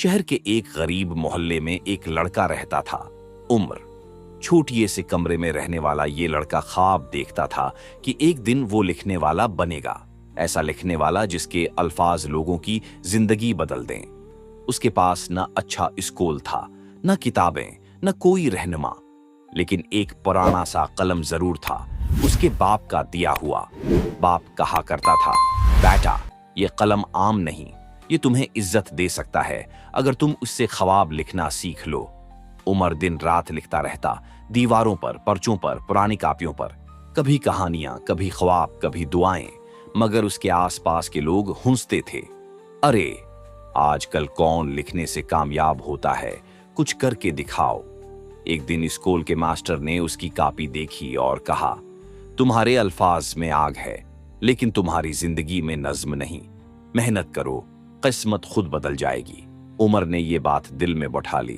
शहर के एक गरीब मोहल्ले में एक लड़का रहता था। उम्र छोटी से कमरे में रहने वाला ये लड़का ख्वाब देखता था कि एक दिन वो लिखने वाला बनेगा, ऐसा लिखने वाला जिसके अल्फाज लोगों की जिंदगी बदल दें। उसके पास न अच्छा स्कूल था, न किताबें, न कोई रहनुमा, लेकिन एक पुराना सा कलम जरूर था, उसके बाप का दिया हुआ। बाप कहा करता था, बेटा ये कलम आम नहीं, ये तुम्हें इज्जत दे सकता है अगर तुम उससे ख्वाब लिखना सीख लो। उमर दिन रात लिखता रहता, दीवारों पर, पर्चों पर, पुरानी कापियों पर, कभी कहानियां, कभी ख्वाब, कभी दुआएं। मगर उसके आसपास के लोग हंसते थे, अरे आजकल कौन लिखने से कामयाब होता है, कुछ करके दिखाओ। एक दिन स्कूल के मास्टर ने उसकी कापी देखी और कहा, तुम्हारे अल्फाज में आग है, लेकिन तुम्हारी जिंदगी में नज्म नहीं। मेहनत करो, किस्मत खुद बदल जाएगी। उमर ने ये बात दिल में बैठा ली।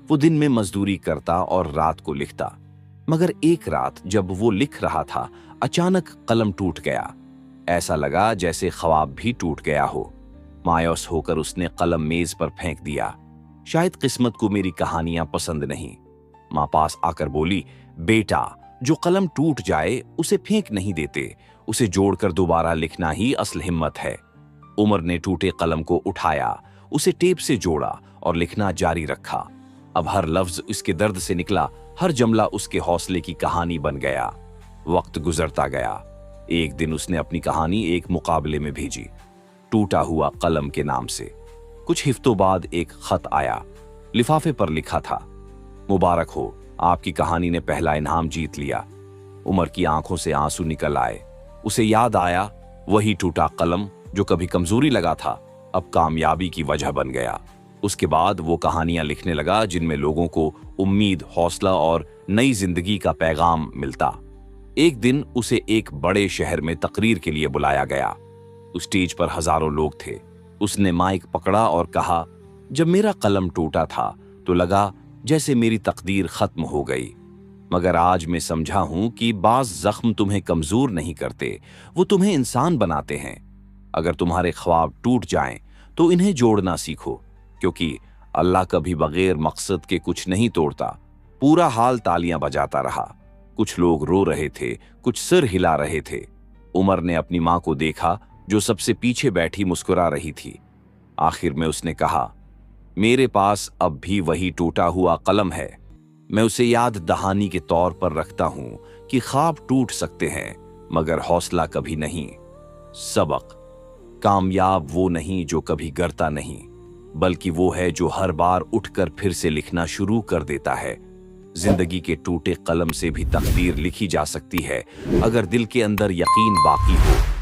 वो दिन में मजदूरी करता और रात को लिखता। मगर एक रात जब वो लिख रहा था, अचानक कलम टूट गया। ऐसा लगा जैसे ख्वाब भी टूट गया हो। मायूस होकर उसने कलम मेज पर फेंक दिया। शायद किस्मत को मेरी कहानियां पसंद नहीं। मां पास आकर बोली, बेटा जो कलम टूट जाए उसे फेंक नहीं देते, उसे जोड़कर दोबारा लिखना ही असल हिम्मत है। उमर ने टूटे कलम को उठाया, उसे टेप से जोड़ा और लिखना जारी रखा। अब हर लफ्ज उसके दर्द से निकला, हर जुमला उसके हौसले की कहानी बन गया। वक्त गुजरता गया। एक दिन उसने अपनी कहानी एक मुकाबले में भेजी, टूटा हुआ कलम के नाम से। कुछ हफ्तों बाद एक खत आया। लिफाफे पर लिखा था, मुबारक हो, आपकी कहानी ने पहला इनाम जीत लिया। उमर की आंखों से आंसू निकल आए। उसे याद आया, वही टूटा कलम जो कभी कमजोरी लगा था, अब कामयाबी की वजह बन गया। उसके बाद वो कहानियां लिखने लगा जिनमें लोगों को उम्मीद, हौसला और नई जिंदगी का पैगाम मिलता। एक दिन उसे एक बड़े शहर में तकरीर के लिए बुलाया गया। उस स्टेज पर हजारों लोग थे। उसने माइक पकड़ा और कहा, जब मेरा कलम टूटा था तो लगा जैसे मेरी तकदीर खत्म हो गई, मगर आज मैं समझा हूं कि बाज जख्म तुम्हें कमजोर नहीं करते, वो तुम्हें इंसान बनाते हैं। अगर तुम्हारे ख्वाब टूट जाएं तो इन्हें जोड़ना सीखो, क्योंकि अल्लाह कभी बगैर मकसद के कुछ नहीं तोड़ता। पूरा हाल तालियां बजाता रहा। कुछ लोग रो रहे थे, कुछ सिर हिला रहे थे। उमर ने अपनी मां को देखा जो सबसे पीछे बैठी मुस्कुरा रही थी। आखिर में उसने कहा, मेरे पास अब भी वही टूटा हुआ कलम है। मैं उसे याद दहानी के तौर पर रखता हूं कि ख्वाब टूट सकते हैं मगर हौसला कभी नहीं। सबक, कामयाब वो नहीं जो कभी गिरता नहीं, बल्कि वो है जो हर बार उठकर फिर से लिखना शुरू कर देता है। जिंदगी के टूटे कलम से भी तकदीर लिखी जा सकती है, अगर दिल के अंदर यकीन बाकी हो।